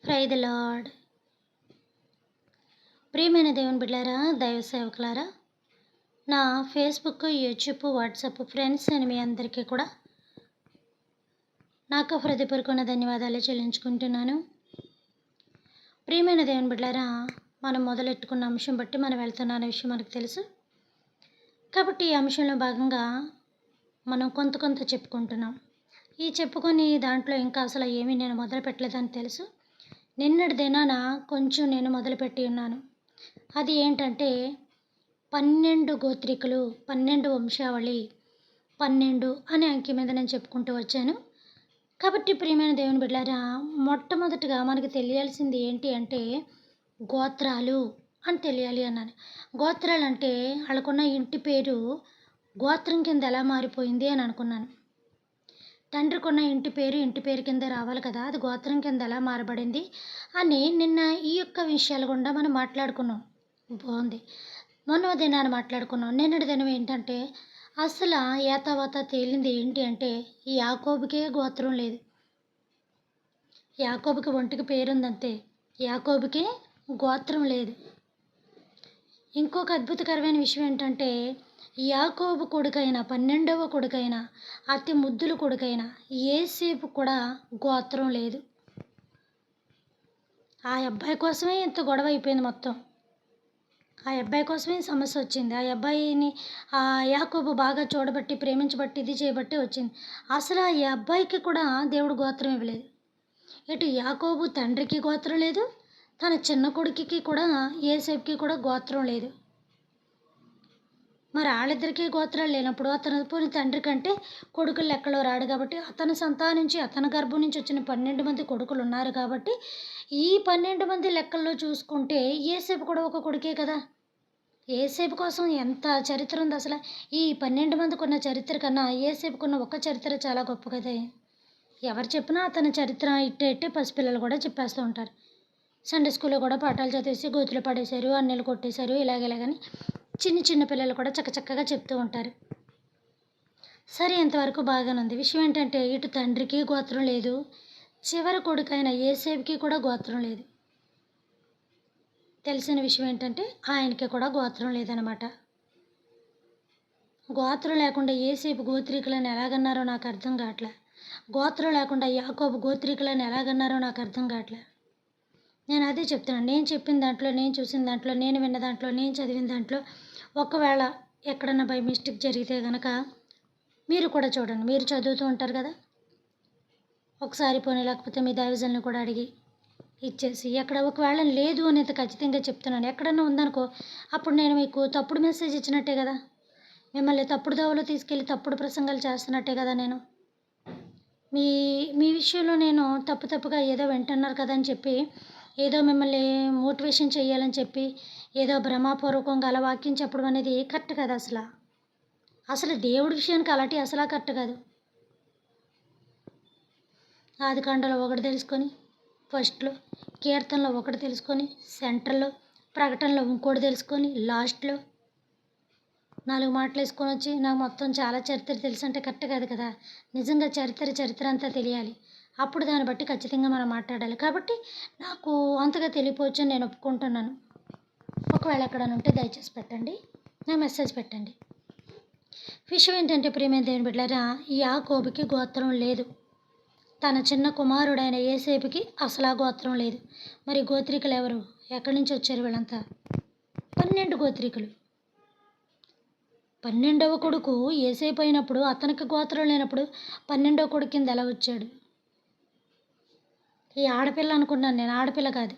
Praise the lord. ప్రియమైన దేవుని బిడ్డలారా, దైవ సేవకులారా, నా ఫేస్బుక్, యూట్యూబ్, వాట్సాప్ ఫ్రెండ్స్ అని మీ అందరికీ కూడా నాకు హృదయపూర్వకమైన ధన్యవాదాలు చెల్లించుకుంటున్నాను. ప్రియమైన దేవుని బిడ్డలారా, మనం మొదలెట్టుకున్న అంశం బట్టి మనం వెళ్తున్న విషయం మనకు తెలుసు. కాబట్టి ఈ అంశంలో భాగంగా మనం కొంత చెప్పుకుంటున్నాం. ఈ చెప్పుకొని దాంట్లో ఇంకా అసలు ఏమీ నేను మొదలు పెట్టలేదని తెలుసు. నిన్నటి దినాన కొంచెం నేను మొదలుపెట్టి ఉన్నాను. అది ఏంటంటే 12 గోత్రికులు, 12 వంశావళి, 12 అనే అంకె మీద నేను చెప్పుకుంటూ వచ్చాను. కాబట్టి ప్రియమైన దేవుని బిడ్డలారా, మొట్టమొదటిగా మనకి తెలియాల్సింది ఏంటి అంటే గోత్రాలు అని తెలియాలి అన్నాను. గోత్రాలు అంటే వాళ్ళకున్న ఇంటి పేరు గోత్రం కింద ఎలా మారిపోయింది అని అనుకున్నాను. తండ్రికున్న ఇంటి పేరు కింద రావాలి కదా, అది గోత్రం కింద ఎలా మారబడింది అని నిన్న ఈ యొక్క విషయాల గుండా మనం మాట్లాడుకున్నాం. బాగుంది. మొన్న దినాన్ని మాట్లాడుకున్నాం. నిన్నటి దినం ఏంటంటే అసలు ఏతావాత తేలింది ఏంటి అంటే ఈ యాకోబుకే గోత్రం లేదు. యాకోబుకి ఒంటికి పేరుందంతే, యాకోబుకే గోత్రం లేదు. ఇంకొక అద్భుతకరమైన విషయం ఏంటంటే యాకోబు కొడుకైన 12వ కొడుకైన అతి ముద్దుల కొడుకైన యోసేపు కూడా గోత్రం లేదు. ఆ అబ్బాయి కోసమే ఇంత గొడవ అయిపోయింది మొత్తం. ఆ అబ్బాయి కోసమే సమస్య వచ్చింది. ఆ అబ్బాయిని ఆ యాకోబు బాగా చూడబట్టి, ప్రేమించబట్టి, ఇది చేయబట్టి వచ్చింది. అసలు ఆ అబ్బాయికి కూడా దేవుడు గోత్రం ఇవ్వలేదు. ఇటు యాకోబు తండ్రికి గోత్రం లేదు, తన చిన్న కొడుకుకి కూడా యోసేపుకి కూడా గోత్రం లేదు. మరి వాళ్ళిద్దరికీ గోత్రాలు లేనప్పుడు అతను పోని తండ్రి కంటే కొడుకులు లెక్కలో రాడు కాబట్టి అతని సంతానించి అతని గర్భం నుంచి వచ్చిన 12 మంది కొడుకులు ఉన్నారు కాబట్టి ఈ 12 మంది లెక్కల్లో చూసుకుంటే యోసేపు కూడా ఒక కొడుకే కదా. యోసేపు కోసం ఎంత చరిత్ర ఉంది అసలు. ఈ 12 మందికి ఉన్న చరిత్ర కన్నా యోసేపుకున్న ఒక్క చరిత్ర చాలా గొప్ప కదా. ఎవరు చెప్పినా అతని చరిత్ర ఇట్టే పసిపిల్లలు కూడా చెప్పేస్తూ ఉంటారు. సండే స్కూల్లో కూడా పాఠాలు చదివేసి గోతులు పడేశారు, అన్నెలు కొట్టేశారు, ఇలాగని చిన్న పిల్లలు కూడా చక్కగా చెప్తూ ఉంటారు. సరే, ఇంతవరకు బాగానే ఉంది. విషయం ఏంటంటే ఇటు తండ్రికి గోత్రం లేదు, చివరి కొడుకైన యోసేపుకి కూడా గోత్రం లేదు. తెలిసిన విషయం ఏంటంటే ఆయనకి కూడా గోత్రం లేదనమాట. గోత్రం లేకుండా యోసేపు గోత్రీకులను ఎలాగన్నారో నాకు అర్థం కావట్లే. గోత్రం లేకుండా యాకోబు గోత్రీకులను ఎలాగన్నారో నాకు అర్థం కావట్లే. నేను అదే చెప్తున్నాను. నేను చెప్పిన దాంట్లో, నేను చూసిన దాంట్లో, నేను విన్న దాంట్లో, నేను చదివిన దాంట్లో ఒకవేళ ఎక్కడన్నా బై మిస్టేక్ జరిగితే కనుక మీరు కూడా చూడండి. మీరు చదువుతూ ఉంటారు కదా, ఒకసారి పోనీ లేకపోతే మీ దైవజనులను కూడా అడిగి ఇచ్చేసి ఎక్కడ ఒకవేళ లేదు అనేది ఖచ్చితంగా చెప్తున్నాను. ఎక్కడన్నా ఉందనుకో అప్పుడు నేను మీకు తప్పుడు మెసేజ్ ఇచ్చినట్టే కదా, మిమ్మల్ని తప్పుడు దోవలో తీసుకెళ్ళి తప్పుడు ప్రసంగాలు చేస్తున్నట్టే కదా. నేను మీ విషయంలో నేను తప్పుగా ఏదో వింటున్నారు కదా అని చెప్పి ఏదో మిమ్మల్ని మోటివేషన్ చేయాలని చెప్పి ఏదో భ్రమాపూర్వకంగా అలా వాక్యం చెప్పడం అనేది కరెక్ట్ కాదు. అసలు దేవుడి విషయానికి అలాంటి అసలు కరెక్ట్ కాదు. ఆదికాండలో ఒకటి తెలుసుకొని, ఫస్ట్లో కీర్తనలో ఒకటి తెలుసుకొని, సెంటర్లో ప్రకటనలో ఇంకోటి తెలుసుకొని, లాస్ట్లో 4 మాటలు వేసుకొని వచ్చి నాకు మొత్తం చాలా చరిత్ర తెలుసు అంటే కరెక్ట్ కాదు కదా. నిజంగా చరిత్ర అంతా తెలియాలి. అప్పుడు దాన్ని బట్టి ఖచ్చితంగా మనం మాట్లాడాలి. కాబట్టి నాకు అంతగా తెలియపోవచ్చు అని నేను ఒప్పుకుంటున్నాను. ఒకవేళ ఎక్కడైనా ఉంటే దయచేసి పెట్టండి, నా మెసేజ్ పెట్టండి. విషయం ఏంటంటే ప్రియమైన దేవుని బిడ్డలారా, యాకోబుకి గోత్రం లేదు, తన చిన్న కుమారుడైన యోసేపుకి అసలు గోత్రం లేదు. మరి గోత్రికులు ఎవరు, ఎక్కడి నుంచి వచ్చారు వీళ్ళంతా? 12 గోత్రికులు. 12వ కొడుకు యోసేపు అయినప్పుడు అతనికి గోత్రం లేనప్పుడు 12వ కొడుకు కింద ఎలా వచ్చాడు? ఈ ఆడపిల్ల అనుకున్నాను నేను, ఆడపిల్ల కాదు.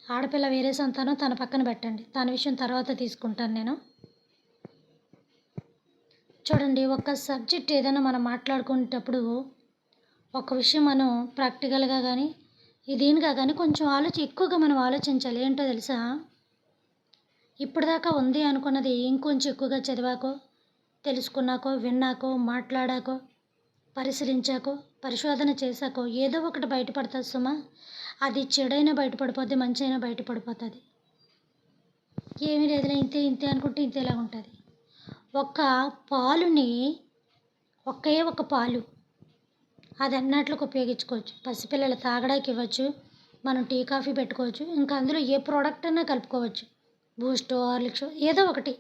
ఆడపిల్ల వేరే సంతానం, తన పక్కన పెట్టండి, తన విషయం తర్వాత తీసుకుంటాను నేను. చూడండి, ఒక సబ్జెక్ట్ ఏదైనా మనం మాట్లాడుకునేటప్పుడు ఒక విషయం మనం ప్రాక్టికల్గా కానీ ఇదేనిగా కానీ కొంచెం ఎక్కువగా మనం ఆలోచించాలి. ఏంటో తెలుసా, ఇప్పటిదాకా ఉంది అనుకున్నది ఇంకొంచెం ఎక్కువగా చదివాకో, తెలుసుకున్నాకో, విన్నాకో, మాట్లాడాకో, పరిశీలించాకో, పరిశోధన చేశాకో ఏదో ఒకటి బయటపడుతుంది సుమా. అది చెడైనా బయటపడిపోద్ది, మంచి అయినా బయటపడిపోతుంది. ఏమీ లేదులే, ఇంతే అనుకుంటే ఇంతేలా ఉంటుంది. ఒక పాలుని, ఒకే ఒక పాలు అది అన్నట్లకు ఉపయోగించుకోవచ్చు. పసిపిల్లలు తాగడానికి ఇవ్వచ్చు, మనం టీ కాఫీ పెట్టుకోవచ్చు, ఇంకా అందులో ఏ ప్రోడక్ట్ అయినా కలుపుకోవచ్చు. బూస్టో హార్లిక్సో ఏదో ఒకటి,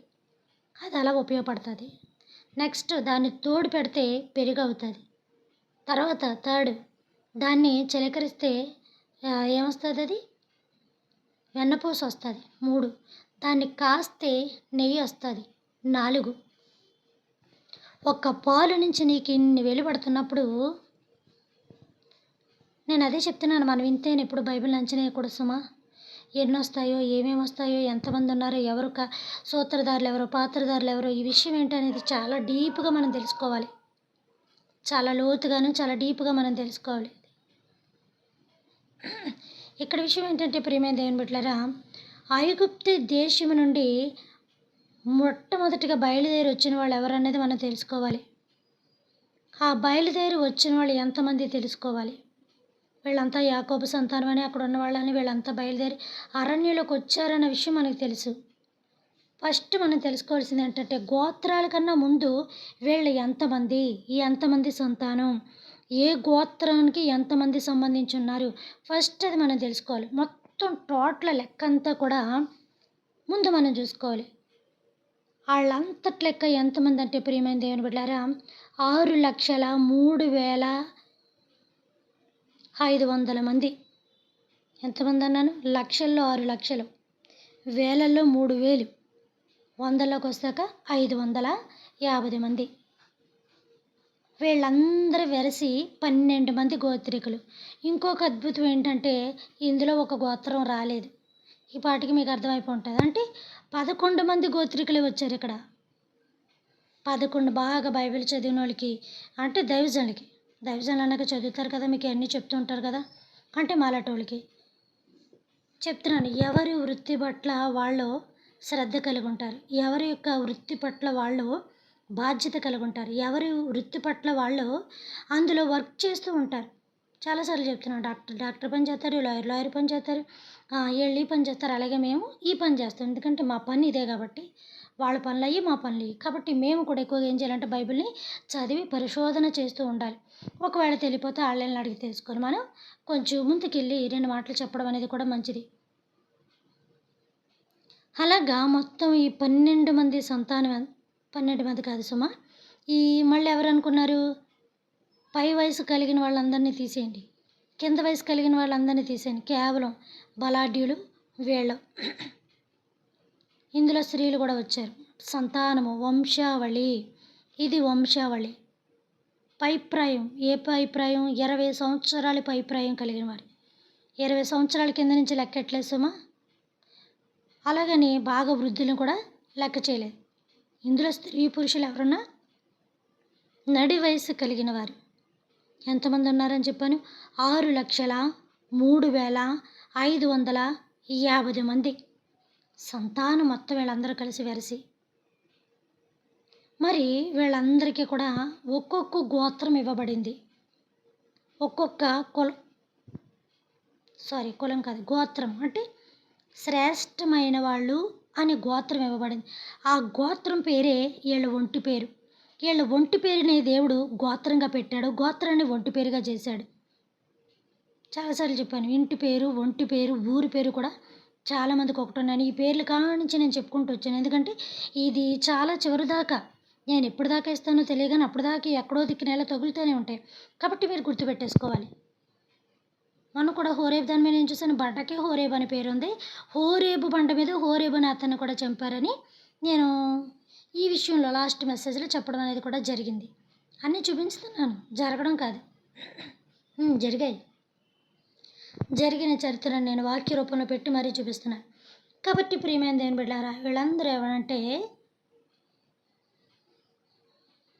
అది అలా ఉపయోగపడుతుంది. నెక్స్ట్ దాన్ని తోడు పెడితే పెరుగు అవుతుంది. తర్వాత థర్డ్, దాన్ని చిలకరిస్తే ఏమొస్తుంది, అది వెన్నపూస వస్తుంది. 3, దాన్ని కాస్తే నెయ్యి వస్తుంది. 4, ఒక్క పాలు నుంచి నీకు ఇన్ని వెలువడుతున్నప్పుడు, నేను అదే చెప్తున్నాను, మనం ఇంతేనా ఇప్పుడు బైబిల్ అంచనా వేయకూడదు సుమా. ఎన్ని వస్తాయో, ఏమేమి వస్తాయో, ఎంతమంది ఉన్నారో, ఎవరు సూత్రధారులు ఎవరో, పాత్రధారులు ఎవరో, ఈ విషయం ఏంటనేది చాలా డీప్గా మనం తెలుసుకోవాలి. చాలా లోతుగాను చాలా డీప్గా మనం తెలుసుకోవాలి. ఇక్కడ విషయం ఏంటంటే ప్రియమైన దేవుని బిడ్డలారా, ఐగుప్తు దేశం నుండి మొట్టమొదటిగా బయలుదేరి వచ్చిన వాళ్ళు ఎవరనేది మనం తెలుసుకోవాలి. ఆ బయలుదేరి వచ్చిన వాళ్ళు ఎంతమంది తెలుసుకోవాలి. వీళ్ళంతా యాకోబు సంతానం అని, అక్కడ ఉన్న వాళ్ళని, వీళ్ళంతా బయలుదేరి అరణ్యంలోకి వచ్చారన్న విషయం మనకు తెలుసు. ఫస్ట్ మనం తెలుసుకోవాల్సింది ఏంటంటే, గోత్రాల కన్నా ముందు వీళ్ళు ఎంతమంది, ఈ ఎంతమంది సంతానం, ఏ గోత్రానికి ఎంతమంది సంబంధించి ఉన్నారు, ఫస్ట్ అది మనం తెలుసుకోవాలి. మొత్తం టోటల్ లెక్క అంతా కూడా ముందు మనం చూసుకోవాలి. వాళ్ళంతటి లెక్క ఎంతమంది అంటే ప్రియమైన దేవుని బిడ్డలారా, 6,03,500 మంది. ఎంతమంది అన్నాను? లక్షల్లో 6 లక్షలు, వేలల్లో 3,000, వందల్లోకి వస్తాక 550 మంది. వీళ్ళందరూ వెరసి 12 మంది గోత్రికులు. ఇంకొక అద్భుతం ఏంటంటే, ఇందులో ఒక గోత్రం రాలేదు. ఈ పాటికి మీకు అర్థమైపోయి ఉంటుంది. అంటే 11 మంది గోత్రికులే వచ్చారు ఇక్కడ. 11 బాగా బైబిల్ చదివిన వాళ్ళకి, అంటే దైవజనులు అన్నాక చదువుతారు కదా, మీకు అన్నీ చెప్తూ ఉంటారు కదా, అంటే మాలాటోళ్ళకి చెప్తున్నాను. ఎవరి వృత్తి పట్ల వాళ్ళు శ్రద్ధ కలిగి ఉంటారు, ఎవరి యొక్క వృత్తి పట్ల వాళ్ళు బాధ్యత కలిగి ఉంటారు, ఎవరి వృత్తి పట్ల వాళ్ళు అందులో వర్క్ చేస్తూ ఉంటారు. చాలాసార్లు చెప్తున్నాను, డాక్టర్ పని చేస్తారు, లాయర్ పని చేస్తారు, వీళ్ళు ఈ పని చేస్తారు, అలాగే మేము ఈ పని చేస్తాం. ఎందుకంటే మా పని ఇదే కాబట్టి, వాళ్ళ పనులు అయ్యి మా పనులు ఇవి కాబట్టి, మేము కూడా ఎక్కువగా ఏం చేయాలంటే బైబిల్ని చదివి పరిశోధన చేస్తూ ఉండాలి. ఒకవేళ తెలియపోతే వాళ్ళని అడిగి తెలుసుకొని మనం కొంచెం ముందుకెళ్ళి 2 మాటలు చెప్పడం అనేది కూడా మంచిది. అలాగా మొత్తం ఈ 12 మంది సంతానం, 12 మంది కాదు సుమా, ఈ మళ్ళీ ఎవరు అనుకున్నారు, పై వయసు కలిగిన వాళ్ళందరినీ తీసేయండి, కింద వయసు కలిగిన వాళ్ళందరినీ తీసేయండి, కేవలం బలాఢ్యులు వీళ్ళు. ఇందులో స్త్రీలు కూడా వచ్చారు. సంతానము, వంశావళి, ఇది వంశావళి. పైప్రాయం, ఏ పైప్రాయం, 20 సంవత్సరాల పైప్రాయం కలిగిన వారు. 20 సంవత్సరాల కింద నుంచి లెక్కట్లేదు సుమా. అలాగని బాగా వృద్ధులను కూడా లెక్క చేయలేదు. ఇందులో స్త్రీ పురుషులు ఎవరున్నా నడి వయసు కలిగిన వారు ఎంతమంది ఉన్నారని చెప్పాను, 6,03,550 మంది సంతానం మొత్తం వీళ్ళందరూ కలిసి వెరసి. మరి వీళ్ళందరికీ కూడా ఒక్కొక్క గోత్రం ఇవ్వబడింది. ఒక్కొక్క కులం కాదు, గోత్రం అంటే శ్రేష్టమైన వాళ్ళు అని గోత్రం ఇవ్వబడింది. ఆ గోత్రం పేరే వీళ్ళ ఒంటి పేరు. వీళ్ళ ఒంటి పేరుని దేవుడు గోత్రంగా పెట్టాడు, గోత్రాన్ని ఒంటి పేరుగా చేశాడు. చాలాసార్లు చెప్పాను, ఇంటి పేరు, ఒంటి పేరు, ఊరి పేరు కూడా చాలామందికి ఒకటి ఉన్నాను. ఈ పేర్లు కానించి నేను చెప్పుకుంటూ వచ్చాను. ఎందుకంటే ఇది చాలా చివరి దాకా, నేను ఎప్పుడు దాకా ఇస్తానో తెలియగానే అప్పుడు దాకా ఎక్కడో దిక్కునేలా తగులుతూనే ఉంటాయి. కాబట్టి మీరు గుర్తుపెట్టేసుకోవాలి. మనం కూడా హోరేబు దాని మీద నేను చూసాను, బండకే హోరేబు అని పేరు ఉంది. హోరేబు బండ మీద హోరేబు అని అతన్ని కూడా చంపారని నేను ఈ విషయంలో లాస్ట్ మెసేజ్లో చెప్పడం అనేది కూడా జరిగింది. అన్నీ చూపించుతున్నాను, జరగడం కాదు, జరిగిన చరిత్రను నేను వాక్య రూపంలో పెట్టి మరీ చూపిస్తున్నాను. కాబట్టి ప్రియమైన దేవుని బిడ్డలారా, వీళ్ళందరూ ఎవరంటే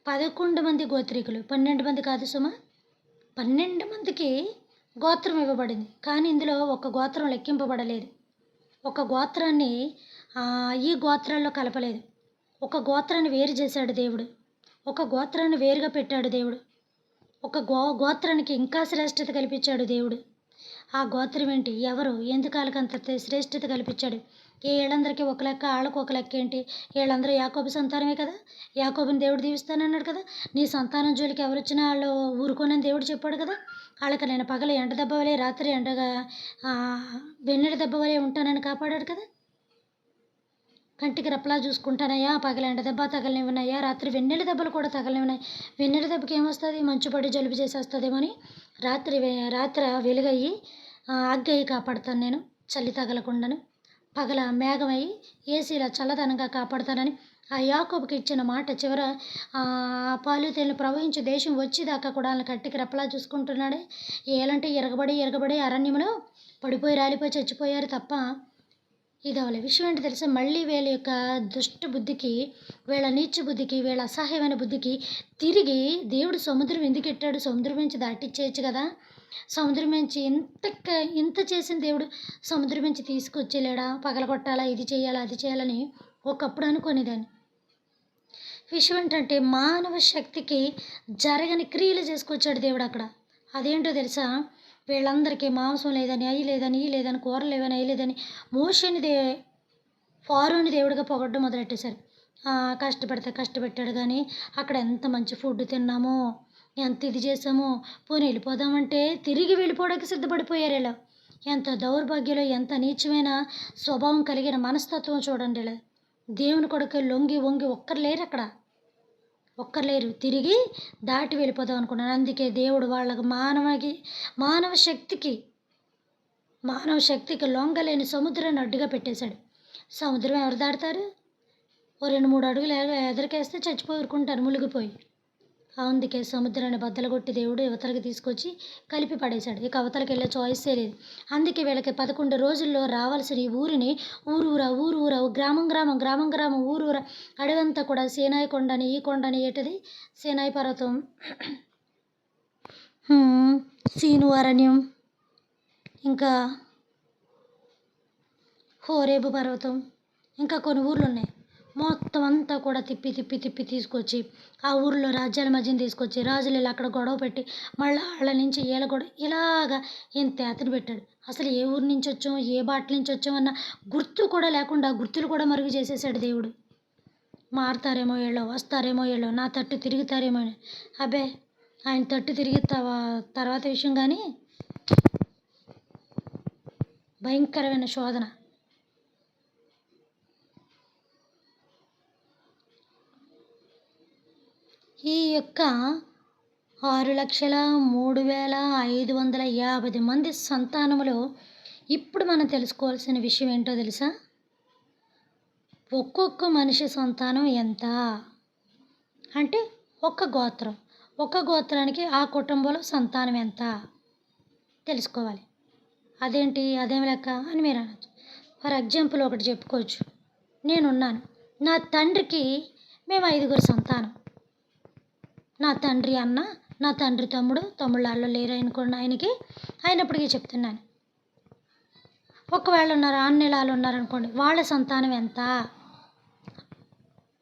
11 మంది గోత్రికులు, 12 మంది కాదు సుమా. 12 మందికి గోత్రం ఇవ్వబడింది, కానీ ఇందులో ఒక గోత్రం లెక్కింపబడలేదు. ఒక గోత్రాన్ని ఈ గోత్రాల్లో కలపలేదు. ఒక గోత్రాన్ని వేరు చేశాడు దేవుడు, ఒక గోత్రాన్ని వేరుగా పెట్టాడు దేవుడు, ఒక గోత్రానికి ఇంకా శ్రేష్టత కల్పించాడు దేవుడు. ఆ గోత్రం ఏంటి, ఎవరు, ఎందుకు వాళ్ళకంత శ్రేష్టత కల్పించాడు, వీళ్ళందరికీ ఒక లెక్క, వాళ్ళకి ఒక లెక్క ఏంటి? వీళ్ళందరూ యాకోబు సంతానమే కదా! యాకోబుని దేవుడు దీవిస్తానన్నాడు కదా! నీ సంతానం జోలికి ఎవరొచ్చినా వాళ్ళు ఊరుకోనని దేవుడు చెప్పాడు కదా! వాళ్ళకి నేను పగలు ఎండ దెబ్బ వలె, రాత్రి ఎండగా వెన్నెల దెబ్బ వలె ఉంటానని కాపాడాడు కదా! కంటికి రెప్పలా చూసుకుంటానయ్యా, పగలు ఎండ దెబ్బ తగలనివ్వనయ్యా, రాత్రి వెన్నెల దెబ్బలు కూడా తగలనివ్వనయి. వెన్నెల దెబ్బకి ఏమొస్తుంది? మంచు పడి జలుబు చేసేస్తుందేమో అని రాత్ర వెలుగయ్యి అగ్గయ్యి కాపాడుతాను నేను, చలి తగలకుండాను. పగల మేఘమయ్యి ఏసీలా చల్లదనంగా కాపాడుతానని ఆ యాకోబుకి ఇచ్చిన మాట చివర పాలు తేనెలు ప్రవహించే దేశం వచ్చేదాకా కూడా వాళ్ళని కంటికి రెప్పలా చూసుకుంటున్నాడే. ఏలంటే ఎరగబడి అరణ్యంలో పడిపోయి రాలిపోయి చచ్చిపోయారు తప్ప ఇది అవలే. విషయం ఏంటి తెలుసా? మళ్ళీ వీళ్ళ యొక్క దుష్ట బుద్ధికి, వీళ్ళ నీచ బుద్ధికి, వీళ్ళ అసహ్యమైన బుద్ధికి తిరిగి దేవుడు సముద్రం ఎందుకు ఎట్టాడు? సముద్రం నుంచి దాటిచ్చేయచ్చు కదా! సముద్రం నుంచి ఇంత చేసిన దేవుడు సముద్రం నుంచి తీసుకొచ్చేలేడా? పగలగొట్టాలా, ఇది చేయాలా, అది చేయాలని ఒకప్పుడు అనుకునేదాన్ని. విషయం ఏంటంటే మానవ శక్తికి జరగని క్రియలు చేసుకొచ్చాడు దేవుడు అక్కడ. అదేంటో తెలుసా? వీళ్ళందరికీ మాంసం లేదని, అయి లేదని, ఈ లేదని, కూరలు లేవని, అయి లేదని మోషేని ఫారోని దేవుడిగా పొగడ్డం మొదలెట్టేశారు. కష్టపెట్టాడు కానీ అక్కడ ఎంత మంచి ఫుడ్ తిన్నామో, ఎంత ఇది చేసామో, పోనీ వెళ్ళిపోదామంటే తిరిగి వెళ్ళిపోవడానికి సిద్ధపడిపోయారు ఇలా. ఎంత దౌర్భాగ్యంలో, ఎంత నీచమైన స్వభావం కలిగిన మనస్తత్వం చూడండి ఇలా. దేవుని కొడుకు లొంగి వంగి ఒక్కరు లేరు అక్కడ, ఒక్కరు లేరు. తిరిగి దాటి వెళ్ళిపోదాం అనుకున్నాను. అందుకే దేవుడు వాళ్ళకి మానవ శక్తికి లొంగలేని సముద్రాన్ని అడ్డుగా పెట్టేశాడు. సముద్రం ఎవరు దాటుతారు? ఓ 2-3 అడుగులు ఎదరికేస్తే చచ్చిపోయి ఊరుకుంటారు మునిగిపోయి. అందుకే సముద్రాన్ని బద్దలుగొట్టి దేవుడు యువతలకి తీసుకొచ్చి కలిపి పడేశాడు. ఇక అవతలకి వెళ్ళే చాయిసే లేదు. అందుకే వీళ్ళకి 11 రోజుల్లో రావాల్సిన ఈ ఊరిని ఊరూరా గ్రామం ఊరూరా అడవంతా కూడా సీనాయి కొండని, ఈ కొండని, ఏటది సీనాయి పర్వతం, సీను అరణ్యం, ఇంకా హోరేబు పర్వతం, ఇంకా కొన్ని ఊర్లు ఉన్నాయి. మొత్తం అంతా కూడా తిప్పి తీసుకొచ్చి ఆ ఊరిలో రాజ్యాల మధ్యన తీసుకొచ్చి రాజులు ఇలా అక్కడ గొడవ పెట్టి మళ్ళీ వాళ్ళ నుంచి వీళ్ళ గొడవ ఇలాగా ఇంతేతను పెట్టాడు. అసలు ఏ ఊరి నుంచి వచ్చాం, ఏ బాట నుంచి వచ్చాం అన్న గుర్తు కూడా లేకుండా గుర్తులు కూడా మరుగు చేసేసాడు దేవుడు. మారుతారేమో వీళ్ళు, వస్తారేమో వీళ్ళు, నా తట్టు తిరుగుతారేమో అని. అబ్బే, ఆయన తట్టు తిరిగి తర్వాత విషయం. కానీ భయంకరమైన శోధన. ఈ యొక్క 6,03,550 మంది సంతానములో ఇప్పుడు మనం తెలుసుకోవాల్సిన విషయం ఏంటో తెలుసా? ఒక్కొక్క మనిషి సంతానం ఎంత అంటే ఒక గోత్రానికి ఆ కుటుంబంలో సంతానం ఎంత తెలుసుకోవాలి. అదేం లెక్క అని మీరు అనొచ్చు. ఫర్ ఎగ్జాంపుల్ ఒకటి చెప్పుకోవచ్చు. నేనున్నాను, నా తండ్రికి మేము 5 సంతానం. నా తండ్రి అన్న, నా తండ్రి తమ్ముళ్ళు లేరు అనుకోండి ఆయనకి. అయినప్పటికీ చెప్తున్నాను, ఒకవేళ అన్నెలాలు ఉన్నారనుకోండి, వాళ్ళ సంతానం ఎంత?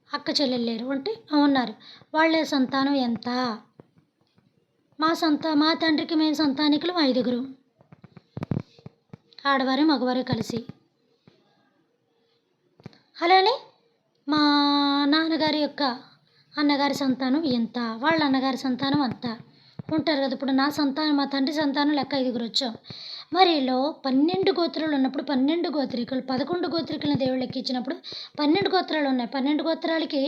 అక్క చెల్లెలు లేరు అంటే ఉన్నారు, వాళ్ళ సంతానం ఎంత? మా తండ్రికి మేము సంతానికులు 5, ఆడవారు మగవారు కలిసి. అలానే మా నాన్నగారి యొక్క అన్నగారి సంతానం ఎంత, వాళ్ళ అన్నగారి సంతానం అంత ఉంటారు కదా. ఇప్పుడు మా తండ్రి సంతానం లెక్క 5 వచ్చాం. మరి 12 గోత్రాలు ఉన్నప్పుడు 12 గోత్రికులు 11 గోత్రికులను దేవుడు లెక్కించినప్పుడు 12 గోత్రాలు ఉన్నాయి. 12 గోత్రాలకి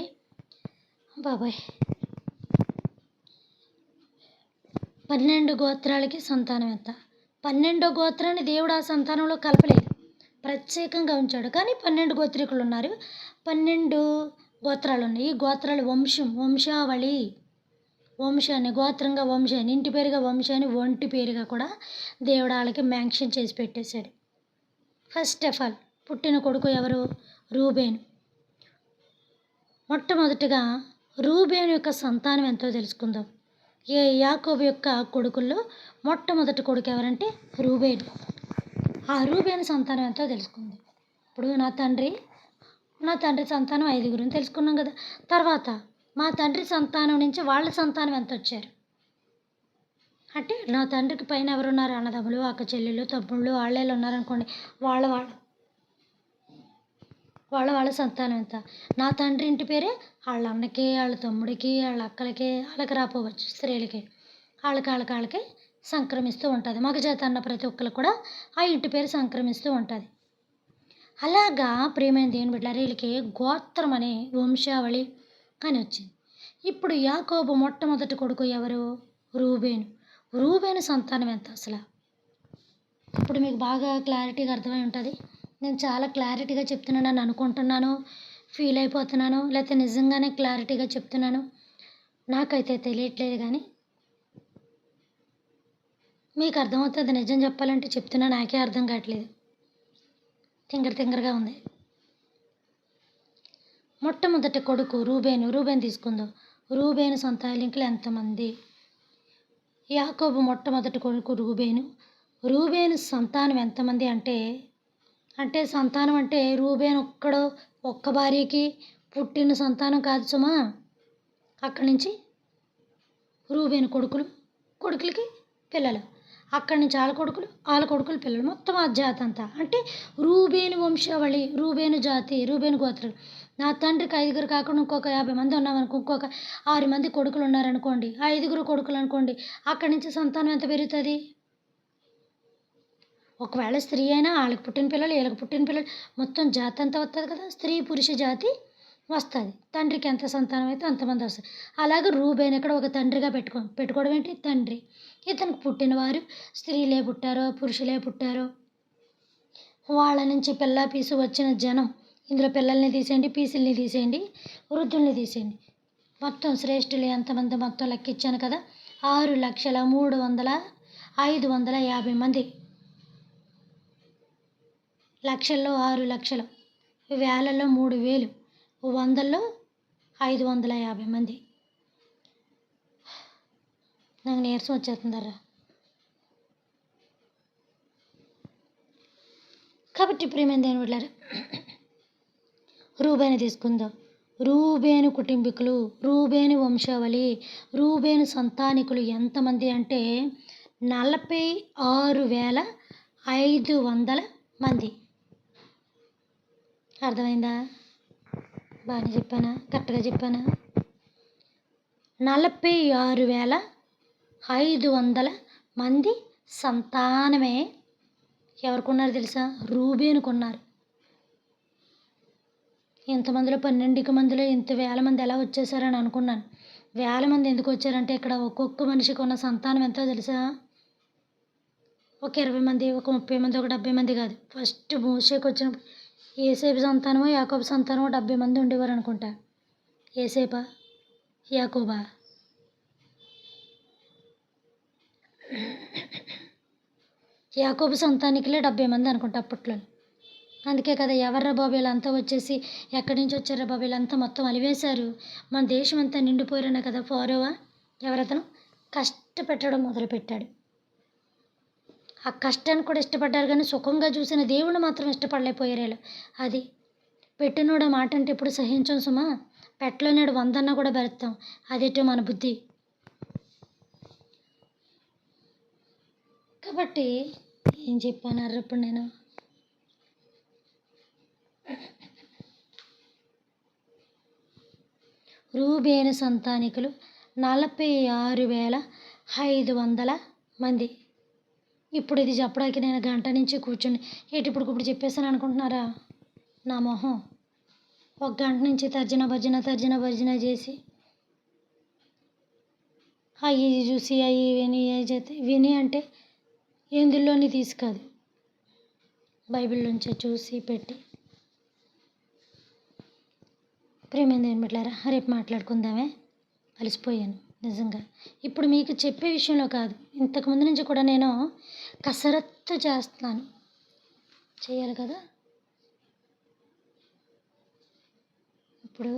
12 గోత్రాలకి సంతానం ఎంత? 12వ గోత్రాన్ని దేవుడు ఆ సంతానంలో కలపలేదు, ప్రత్యేకంగా ఉంచాడు. కానీ 12 గోత్రికులు ఉన్నారు, 12 గోత్రాలు ఉన్నాయి. ఈ గోత్రాలు వంశాన్ని గోత్రంగా, వంశాన్ని ఇంటి పేరుగా, వంశాన్ని ఒంటి పేరుగా కూడా దేవుడు వాళ్ళకి మ్యాంక్షన్ చేసి పెట్టేశాడు. ఫస్ట్ ఆఫ్ ఆల్ పుట్టిన కొడుకు ఎవరు? రూబేను. మొట్టమొదటిగా రూబేను యొక్క సంతానం ఎంతో తెలుసుకుందాం. యాకోబు యొక్క కొడుకుల్లో మొట్టమొదటి కొడుకు ఎవరంటే రూబేను. ఆ రూబేను సంతానం ఎంతో తెలుసుకుందాం. ఇప్పుడు నా తండ్రి సంతానం 5 తెలుసుకున్నాం కదా. తర్వాత మా తండ్రి సంతానం నుంచి వాళ్ళ సంతానం ఎంత వచ్చారు అంటే, నా తండ్రికి పైన ఎవరున్నారు? అన్నదమ్ములు, అక్క చెల్లెలు, తమ్ముళ్ళు, వాళ్ళే ఉన్నారనుకోండి, వాళ్ళ వాళ్ళ వాళ్ళ సంతానం ఎంత. నా తండ్రి ఇంటి పేరే వాళ్ళ అన్నకి, వాళ్ళ తమ్ముడికి, వాళ్ళ అక్కలకి వాళ్ళకి రాపోవచ్చు, స్త్రీలకి వాళ్ళకి సంక్రమిస్తూ ఉంటుంది. మగజాత అన్న ప్రతి ఒక్కరికి కూడా ఆ ఇంటి పేరు సంక్రమిస్తూ ఉంటుంది. అలాగా ప్రియమైన దేవుని బిడ్డలారా, వీళ్ళకి గోత్రం అనే వంశావళి అని వచ్చింది. ఇప్పుడు యాకోబు మొట్టమొదటి కొడుకు ఎవరు? రూబేను. రూబేను సంతానం ఎంత అసలు? ఇప్పుడు మీకు బాగా క్లారిటీగా అర్థమై ఉంటుంది. నేను చాలా క్లారిటీగా చెప్తున్నానని అనుకుంటున్నాను, ఫీల్ అయిపోతున్నాను, లేకపోతే నిజంగానే క్లారిటీగా చెప్తున్నాను నాకైతే తెలియట్లేదు. కానీ మీకు అర్థమవుతుంది. నిజం చెప్పాలంటే చెప్తున్నా, నాకే అర్థం కావట్లేదు, తింగరగా ఉంది. మొట్టమొదటి కొడుకు రూబేను తీసుకుందాం. రూబేను సంతానికులు ఎంతమంది? యాకోబు మొట్టమొదటి కొడుకు రూబేను సంతానం ఎంతమంది అంటే సంతానం అంటే రూబేను ఒక్క భార్యకి పుట్టిన సంతానం కాదు సుమా. అక్కడి నుంచి రూబేను కొడుకులకి పిల్లలు, అక్కడి నుంచి వాళ్ళ కొడుకులు పిల్లలు, మొత్తం ఆ జాతి అంతా. అంటే రూబేను వంశావళి, రూబేను జాతి, రూబేను గోత్రం. నా తండ్రికి 5 కాకుండా ఇంకొక 50 మంది ఉన్నామనుకో, ఇంకొక 6 మంది కొడుకులు ఉన్నారనుకోండి, 5 కొడుకులు అనుకోండి, అక్కడి నుంచి సంతానం ఎంత పెరుగుతుంది? ఒకవేళ స్త్రీ అయినా వాళ్ళకి పుట్టిన పిల్లలు, వీళ్ళకి పుట్టిన పిల్లలు, మొత్తం జాతి అంతా వస్తుంది కదా, స్త్రీ పురుష జాతి వస్తుంది. తండ్రికి ఎంత సంతానం అయితే అంతమంది వస్తుంది. అలాగే రూబేను ఇక్కడ ఒక తండ్రిగా పెట్టుకోవడం ఏంటి? తండ్రి. ఇతనికి పుట్టినవారు స్త్రీలే పుట్టారో పురుషులే పుట్టారో, వాళ్ళ నుంచి పిల్ల పీసు వచ్చిన జనం, ఇందులో పిల్లల్ని తీసేయండి, పీసుల్ని తీసేయండి, వృద్ధుల్ని తీసేయండి, మొత్తం శ్రేష్ఠులు ఎంతమంది మొత్తం లెక్కించాను కదా, 6,300,550 మంది. లక్షల్లో 6 లక్షలు, వేలల్లో 3,000, వందల్లో 550 మంది. నాకు నీరసం వచ్చేస్తుందర్రా. కాబట్టి ప్రియమైన దేవుని బిడ్డలారా, రూబేను తీసుకుందాం. రూబేను కుటుంబీకులు, రూబేను వంశావళి, రూబేను సంతానికులు ఎంతమంది అంటే 46,500 మంది. అర్థమైందా? బాగానే చెప్పానా? కరెక్ట్గా చెప్పానా? 46,500 మంది సంతానమే ఎవరికి ఉన్నారు తెలుసా? రూబేనుకు ఉన్నారు. ఇంతమందిలో 12 మందిలో ఇంత వేల మంది ఎలా వచ్చేసారని అనుకున్నాను. వేల మంది ఎందుకు వచ్చారంటే ఇక్కడ ఒక్కొక్క మనిషికి ఉన్న సంతానం ఎంతో తెలుసా? ఒక 20 మంది, ఒక 30 మంది, ఒక 70 మంది కాదు. ఫస్ట్ మోషేకి వచ్చినప్పుడు ఏసేపు సంతానమో యాకోబు సంతానమో 70 మంది ఉండేవారు అనుకుంటా. ఏసేపా యాకోబా? యాకోబు సంతానికులే 70 మంది అనుకుంటా అప్పట్లో. అందుకే కదా ఎవర్రా బాబు వీళ్ళంతా వచ్చేసి, ఎక్కడి నుంచి వచ్చారా బాబు వీళ్ళంతా మొత్తం అలివేశారు, మన దేశం అంతా నిండిపోయారనే కదా ఫరోవా ఎవరతను కష్టపెట్టడం మొదలుపెట్టాడు. ఆ కష్టాన్ని కూడా ఇష్టపడ్డారు, కానీ సుఖంగా చూసిన దేవుడు మాత్రం ఇష్టపడలేకపోయారు. అది పెట్టినోడు మాట అంటే ఎప్పుడు సహించం సుమా. పెట్టలేనాడు 100 అన్నా కూడా బెరుతాం. అదేటో మన బుద్ధి. కాబట్టి ఏం చెప్పాను ఇప్పుడు నేను? రూబేను సంతానికులు 46,500 మంది. ఇప్పుడు ఇది చెప్పడానికి నేను గంట నుంచి కూర్చొని ఇప్పుడు చెప్పేసాను అనుకుంటున్నారా? నా మొహం. ఒక గంట నుంచి తర్జన భర్జన చేసి అవి చూసి అవి విని అంటే ఎందులోని తీసుకాదు, బైబిల్లోంచే చూసి పెట్టి. ప్రేమేంది ఏం పెట్టారా? రేపు మాట్లాడుకుందామే. అలసిపోయాను నిజంగా. ఇప్పుడు మీకు చెప్పే విషయంలో కాదు, ఇంతకుముందు నుంచి కూడా నేను కసరత్తు చేస్తున్నాను, చేయాలి కదా. ఇప్పుడు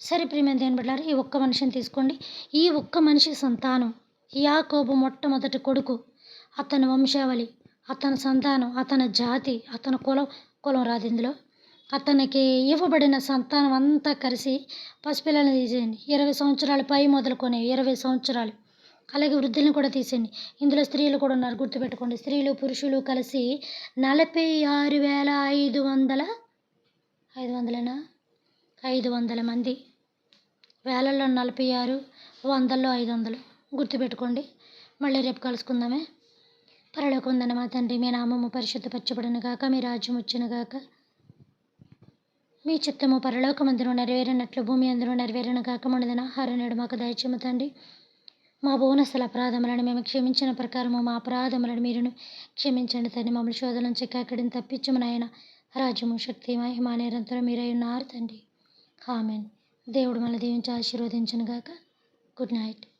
సరే ప్రియమైన దేవుని బిడ్డలారా, ఈ ఒక్క మనిషిని తీసుకోండి. ఈ ఒక్క మనిషి సంతానం యాకోబు మొట్టమొదటి కొడుకు, అతని వంశావళి, అతని సంతానం, అతని జాతి, అతని కులం రాదు ఇందులో. అతనికి ఇవ్వబడిన సంతానం అంతా కలిసి పసిపిల్లల్ని తీసేయండి. 20 సంవత్సరాల పై మొదలుకొని 20 సంవత్సరాలు అలాగే వృద్ధులను కూడా తీసేయండి. ఇందులో స్త్రీలు కూడా ఉన్నారు, గుర్తుపెట్టుకోండి. స్త్రీలు, పురుషులు కలిసి 46,500 500 500 మంది. వేలల్లో 46, వందల్లో 500 గుర్తుపెట్టుకోండి. మళ్ళీ రేపు కలుసుకుందామే. పరలోకమందున్న మా తండ్రి, మీ నామము పరిశుద్ధపరచబడును గాక, మీ రాజ్యం వచ్చును గాక, మీ చిత్తము పరలోకమందును నెరవేరినట్లు భూమి అందును నెరవేరును గాక. మనదిన ఆహారం నేడు మాకు దయచేయము తండ్రి. మా బోనస్సుల అపరాధములను మేము క్షమించిన ప్రకారము మా అపరాధములను మీరును క్షమించండి తండ్రి. మమ్మల్ని శోధన నుంచి కాకడిని తప్పించము నాయన. రాజ్యము, శక్తి, మహిమ నిరంతరం మీరై ఉన్నారు తండ్రి. ఆమేన్. దేవుడు మనల్ని దీవించి ఆశీర్వదించును గాక. Good night.